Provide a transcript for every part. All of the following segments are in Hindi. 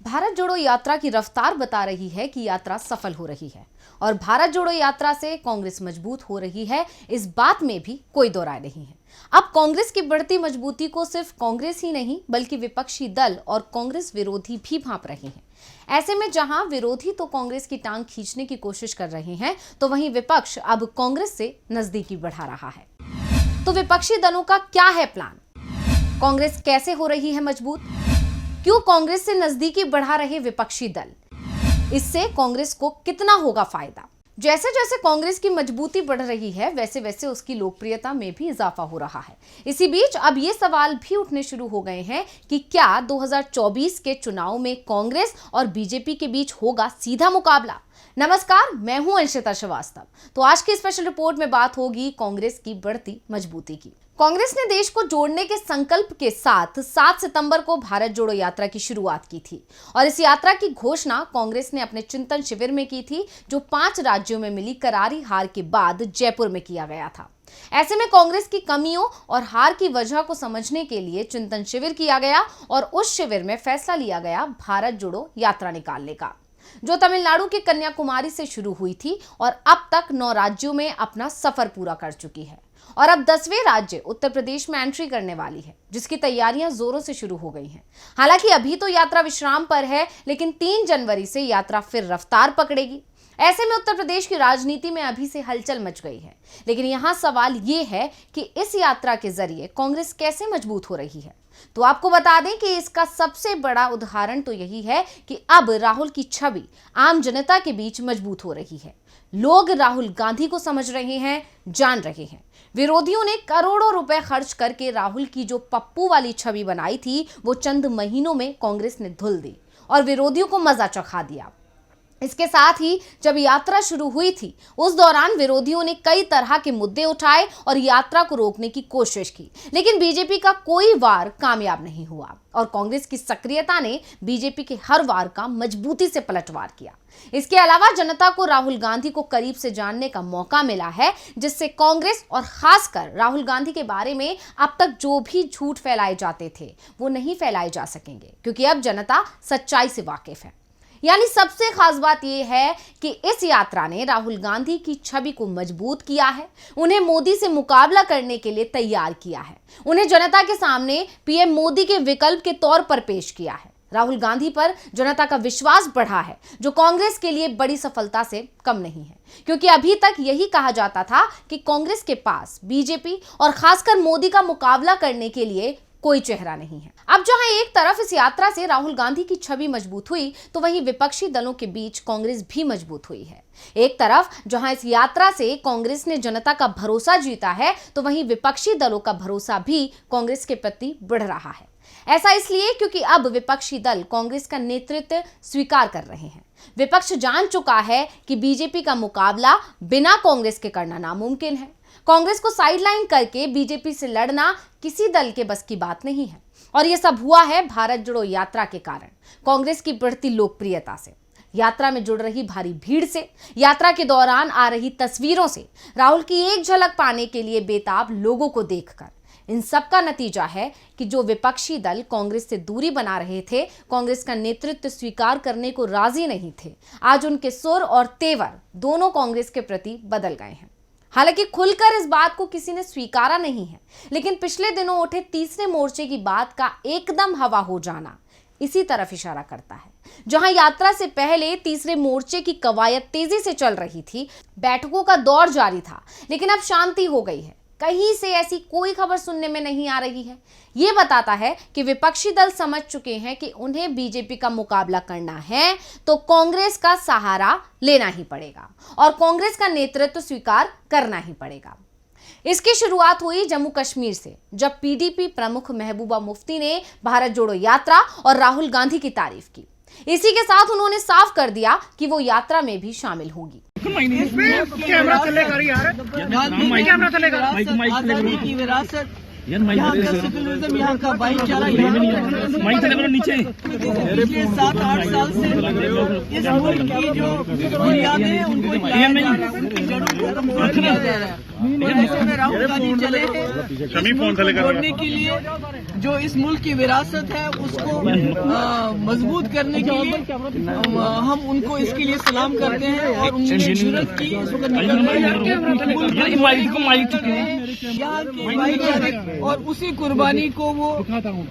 भारत जोड़ो यात्रा की रफ्तार बता रही है कि यात्रा सफल हो रही है और भारत जोड़ो यात्रा से कांग्रेस मजबूत हो रही है, इस बात में भी कोई दो राय नहीं है। अब कांग्रेस की बढ़ती मजबूती को सिर्फ कांग्रेस ही नहीं बल्कि विपक्षी दल और कांग्रेस विरोधी भी भांप रहे हैं। ऐसे में जहां विरोधी तो कांग्रेस की टांग खींचने की कोशिश कर रहे हैं, तो वहीं विपक्ष अब कांग्रेस से नजदीकी बढ़ा रहा है। तो विपक्षी दलों का क्या है प्लान? कांग्रेस कैसे हो रही है मजबूत? क्यों कांग्रेस से नजदीकी बढ़ा रहे विपक्षी दल? इससे कांग्रेस को कितना होगा फायदा? जैसे जैसे कांग्रेस की मजबूती बढ़ रही है, वैसे वैसे उसकी लोकप्रियता में भी इजाफा हो रहा है। इसी बीच अब ये सवाल भी उठने शुरू हो गए हैं कि क्या 2024 के चुनाव में कांग्रेस और बीजेपी के बीच होगा सीधा मुकाबला? नमस्कार, मैं हूं अंशिता श्रीवास्तव। तो आज की स्पेशल रिपोर्ट में बात होगी कांग्रेस की बढ़ती मजबूती की। कांग्रेस ने देश को जोड़ने के संकल्प के साथ 7 सितंबर को भारत जोड़ो यात्रा की शुरुआत की थी और इस यात्रा की घोषणा कांग्रेस ने अपने चिंतन शिविर में की थी, जो 5 राज्यों में मिली करारी हार के बाद जयपुर में किया गया था। ऐसे में कांग्रेस की कमियों और हार की वजह को समझने के लिए चिंतन शिविर किया गया और उस शिविर में फैसला लिया गया भारत जोड़ो यात्रा निकालने का, जो तमिलनाडु के कन्याकुमारी से शुरू हुई थी और अब तक 9 राज्यों में अपना सफर पूरा कर चुकी है और अब 10वें राज्य उत्तर प्रदेश में एंट्री करने वाली है, जिसकी तैयारियां जोरों से शुरू हो गई हैं। हालांकि अभी तो यात्रा विश्राम पर है, लेकिन 3 जनवरी से यात्रा फिर रफ्तार पकड़ेगी। ऐसे में उत्तर प्रदेश की राजनीति में अभी से हलचल मच गई है, लेकिन यहाँ सवाल ये है कि इस यात्रा के जरिए कांग्रेस कैसे मजबूत हो रही है। तो आपको बता दें कि इसका सबसे बड़ा उदाहरण तो यही है कि अब राहुल की छवि आम जनता के बीच मजबूत हो रही है। लोग राहुल गांधी को समझ रहे हैं, जान रहे हैं। विरोधियों ने करोड़ों रुपए खर्च करके राहुल की जो पप्पू वाली छवि बनाई थी, वो चंद महीनों में कांग्रेस ने धुल दी और विरोधियों को मजा चखा दिया। इसके साथ ही जब यात्रा शुरू हुई थी, उस दौरान विरोधियों ने कई तरह के मुद्दे उठाए और यात्रा को रोकने की कोशिश की, लेकिन बीजेपी का कोई वार कामयाब नहीं हुआ और कांग्रेस की सक्रियता ने बीजेपी के हर वार का मजबूती से पलटवार किया। इसके अलावा जनता को राहुल गांधी को करीब से जानने का मौका मिला है, जिससे कांग्रेस और खासकर राहुल गांधी के बारे में अब तक जो भी झूठ फैलाए जाते थे, वो नहीं फैलाए जा सकेंगे, क्योंकि अब जनता सच्चाई से वाकिफ है। यानी सबसे खास बात यह है कि इस यात्रा ने राहुल गांधी की छवि को मजबूत किया है, उन्हें मोदी से मुकाबला करने के लिए तैयार किया है, उन्हें जनता के सामने पीएम मोदी के विकल्प के तौर पर पेश किया है। राहुल गांधी पर जनता का विश्वास बढ़ा है, जो कांग्रेस के लिए बड़ी सफलता से कम नहीं है, क्योंकि अभी तक यही कहा जाता था कि कांग्रेस के पास बीजेपी और खासकर मोदी का मुकाबला करने के लिए कोई चेहरा नहीं है। अब जहां एक तरफ इस यात्रा से राहुल गांधी की छवि मजबूत हुई, तो वहीं विपक्षी दलों के बीच कांग्रेस भी मजबूत हुई है। एक तरफ जहां इस यात्रा से कांग्रेस ने जनता का भरोसा जीता है, तो वहीं विपक्षी दलों का भरोसा भी कांग्रेस के प्रति बढ़ रहा है। ऐसा इसलिए क्योंकि अब विपक्षी दल कांग्रेस का नेतृत्व स्वीकार कर रहे हैं। विपक्ष जान चुका है कि बीजेपी का मुकाबला बिना कांग्रेस के करना नामुमकिन है। कांग्रेस को साइडलाइन करके बीजेपी से लड़ना किसी दल के बस की बात नहीं है और यह सब हुआ है भारत जोड़ो यात्रा के कारण, कांग्रेस की बढ़ती लोकप्रियता से, यात्रा में जुड़ रही भारी भीड़ से, यात्रा के दौरान आ रही तस्वीरों से, राहुल की एक झलक पाने के लिए बेताब लोगों को देखकर। इन सब का नतीजा है कि जो विपक्षी दल कांग्रेस से दूरी बना रहे थे, कांग्रेस का नेतृत्व स्वीकार करने को राजी नहीं थे, आज उनके सुर और तेवर दोनों कांग्रेस के प्रति बदल गए हैं। हालांकि खुलकर इस बात को किसी ने स्वीकारा नहीं है, लेकिन पिछले दिनों उठे तीसरे मोर्चे की बात का एकदम हवा हो जाना इसी तरफ इशारा करता है। जहां यात्रा से पहले तीसरे मोर्चे की कवायद तेजी से चल रही थी, बैठकों का दौर जारी था, लेकिन अब शांति हो गई है। कहीं से ऐसी कोई खबर सुनने में नहीं आ रही है। ये बताता है कि विपक्षी दल समझ चुके हैं कि उन्हें बीजेपी का मुकाबला करना है तो कांग्रेस का सहारा लेना ही पड़ेगा और कांग्रेस का नेतृत्व स्वीकार करना ही पड़ेगा। इसकी शुरुआत हुई जम्मू कश्मीर से, जब पीडीपी प्रमुख महबूबा मुफ्ती ने भारत जोड़ो यात्रा और राहुल गांधी की तारीफ की। इसी के साथ उन्होंने साफ कर दिया कि वो यात्रा में भी शामिल होंगी। कैमरा चलेगा यार, कैमरा चलेगा। आजादी की विरासत, यहाँ का सेकुलरिज्म, यहाँ का भाईचारा, नीचे पिछले 7-8 साल से इस मुल्क की जो बुनियादें हैं उनको जड़ों को कमजोर किया जा रहा है। ऐसे में राहुल गांधी चले हैं जोड़ने के लिए, जो इस मुल्क की विरासत है उसको मजबूत करने के लिए हम उनको इसके लिए सलाम करते हैं। और उन्होंने जुर्रत की इस वक्त यहाँ की भाईचारे और उसी कुर्बानी को वो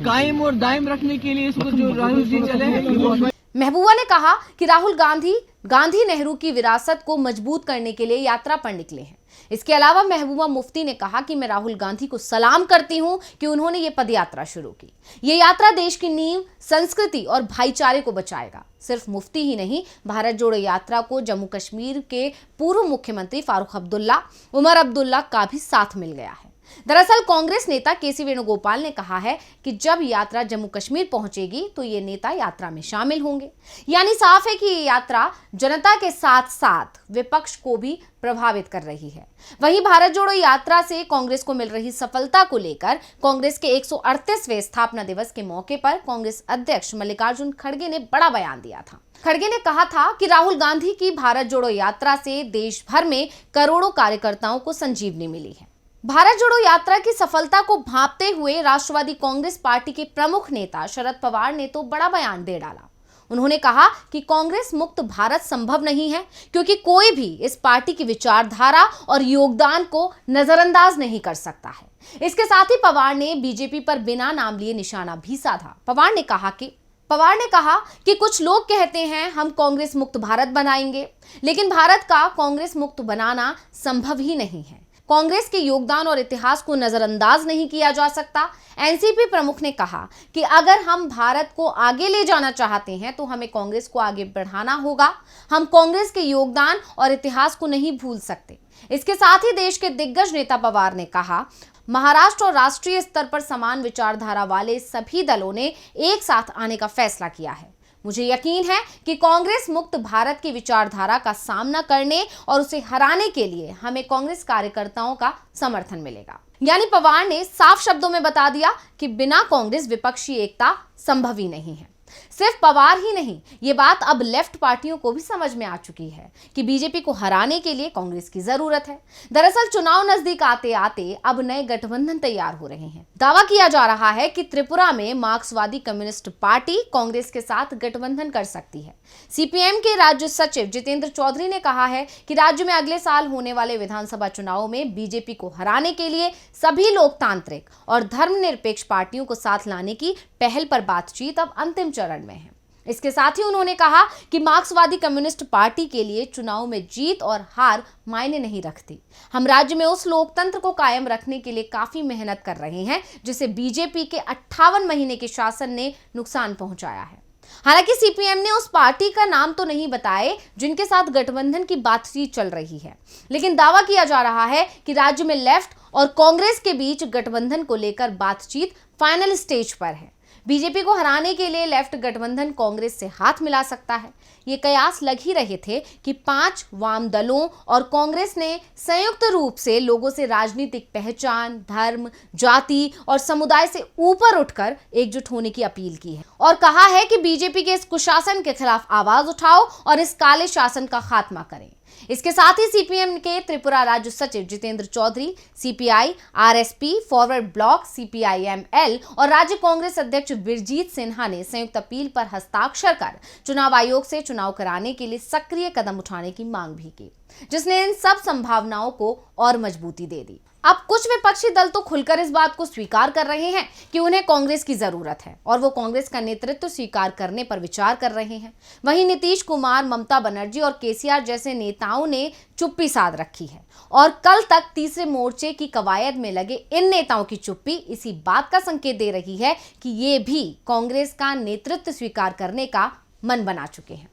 कायम और दायम रखने के लिए इस वक्त जो राहुल जी चले हैं। महबूबा ने कहा कि राहुल गांधी नेहरू की विरासत को मजबूत करने के लिए यात्रा पर निकले हैं। इसके अलावा महबूबा मुफ्ती ने कहा कि मैं राहुल गांधी को सलाम करती हूं कि उन्होंने ये पदयात्रा शुरू की। ये यात्रा देश की नींव, संस्कृति और भाईचारे को बचाएगा। सिर्फ मुफ्ती ही नहीं, भारत जोड़ो यात्रा को जम्मू कश्मीर के पूर्व मुख्यमंत्री फारूक अब्दुल्ला, उमर अब्दुल्ला का भी साथ मिल गया है। दरअसल कांग्रेस नेता केसी वेणुगोपाल ने कहा है कि जब यात्रा जम्मू कश्मीर पहुंचेगी तो ये नेता यात्रा में शामिल होंगे। यानी साफ है कि ये यात्रा जनता के साथ साथ विपक्ष को भी प्रभावित कर रही है। वहीं भारत जोड़ो यात्रा से कांग्रेस को मिल रही सफलता को लेकर कांग्रेस के 138वें स्थापना दिवस के मौके पर कांग्रेस अध्यक्ष मल्लिकार्जुन खड़गे ने बड़ा बयान दिया था। खड़गे ने कहा था कि राहुल गांधी की भारत जोड़ो यात्रा से देश भर में करोड़ों कार्यकर्ताओं को संजीवनी मिली है। भारत जोड़ो यात्रा की सफलता को भांपते हुए राष्ट्रवादी कांग्रेस पार्टी के प्रमुख नेता शरद पवार ने तो बड़ा बयान दे डाला। उन्होंने कहा कि कांग्रेस मुक्त भारत संभव नहीं है, क्योंकि कोई भी इस पार्टी की विचारधारा और योगदान को नजरअंदाज नहीं कर सकता है। इसके साथ ही पवार ने बीजेपी पर बिना नाम लिए निशाना भी साधा। पवार ने कहा कि कुछ लोग कहते हैं हम कांग्रेस मुक्त भारत बनाएंगे, लेकिन भारत का कांग्रेस मुक्त बनाना संभव ही नहीं है। कांग्रेस के योगदान और इतिहास को नजरअंदाज नहीं किया जा सकता। एनसीपी प्रमुख ने कहा कि अगर हम भारत को आगे ले जाना चाहते हैं तो हमें कांग्रेस को आगे बढ़ाना होगा। हम कांग्रेस के योगदान और इतिहास को नहीं भूल सकते। इसके साथ ही देश के दिग्गज नेता पवार ने कहा, महाराष्ट्र और राष्ट्रीय स्तर पर समान विचारधारा वाले सभी दलों ने एक साथ आने का फैसला किया है। मुझे यकीन है कि कांग्रेस मुक्त भारत की विचारधारा का सामना करने और उसे हराने के लिए हमें कांग्रेस कार्यकर्ताओं का समर्थन मिलेगा। यानी पवार ने साफ शब्दों में बता दिया कि बिना कांग्रेस विपक्षी एकता संभव ही नहीं है। सिर्फ पवार ही नहीं, ये बात अब लेफ्ट पार्टियों को भी समझ में आ चुकी है कि बीजेपी को हराने के लिए कांग्रेस की जरूरत है। दरअसल चुनाव नजदीक आते आते अब नए गठबंधन तैयार हो रहे हैं। दावा किया जा रहा है कि त्रिपुरा में मार्क्सवादी कम्युनिस्ट पार्टी कांग्रेस के साथ गठबंधन कर सकती है। सीपीएम के राज्य सचिव जितेंद्र चौधरी ने कहा है कि राज्य में अगले साल होने वाले विधानसभा चुनाव में बीजेपी को हराने के लिए सभी लोकतांत्रिक और धर्मनिरपेक्ष पार्टियों को साथ लाने की पहल पर बातचीत अब अंतिम चरण में है। इसके साथ ही उन्होंने कहा कि मार्क्सवादी कम्युनिस्ट पार्टी के लिए चुनाव में जीत और हार मायने नहीं रखती। हम राज्य में उस लोकतंत्र को कायम रखने के लिए काफी मेहनत कर रहे हैं जिसे बीजेपी के 58 महीने के शासन ने नुकसान पहुंचाया है। हालांकि सीपीएम ने उस पार्टी का नाम तो नहीं बताए जिनके साथ गठबंधन की बातचीत चल रही है, लेकिन दावा किया जा रहा है कि राज्य में लेफ्ट और कांग्रेस के बीच गठबंधन को लेकर बातचीत फाइनल स्टेज पर है। बीजेपी को हराने के लिए लेफ्ट गठबंधन कांग्रेस से हाथ मिला सकता है। ये कयास लग ही रहे थे कि 5 वाम दलों और कांग्रेस ने संयुक्त रूप से लोगों से राजनीतिक पहचान, धर्म, जाति और समुदाय से ऊपर उठकर एकजुट होने की अपील की है और कहा है कि बीजेपी के इस कुशासन के खिलाफ आवाज उठाओ और इस काले शासन का खात्मा करें। इसके साथ ही सीपीएम के त्रिपुरा राज्य सचिव Jitendra Chaudhary, CPI, RSP, forward bloc, CPIML और राज्य कांग्रेस अध्यक्ष बिरजीत सिन्हा ने संयुक्त अपील पर हस्ताक्षर कर चुनाव आयोग से चुनाव कराने के लिए सक्रिय कदम उठाने की मांग भी की, जिसने इन सब संभावनाओं को और मजबूती दे दी। अब कुछ विपक्षी दल तो खुलकर इस बात को स्वीकार कर रहे हैं कि उन्हें कांग्रेस की जरूरत है और वो कांग्रेस का नेतृत्व स्वीकार करने पर विचार कर रहे हैं। वहीं नीतीश कुमार, ममता बनर्जी और केसीआर जैसे नेताओं ने चुप्पी साध रखी है और कल तक तीसरे मोर्चे की कवायद में लगे इन नेताओं की चुप्पी इसी बात का संकेत दे रही है कि ये भी कांग्रेस का नेतृत्व स्वीकार करने का मन बना चुके हैं।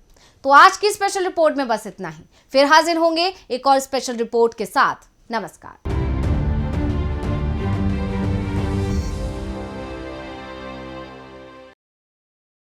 तो आज की स्पेशल रिपोर्ट में बस इतना ही। फिर हाजिर होंगे एक और स्पेशल रिपोर्ट के साथ। नमस्कार।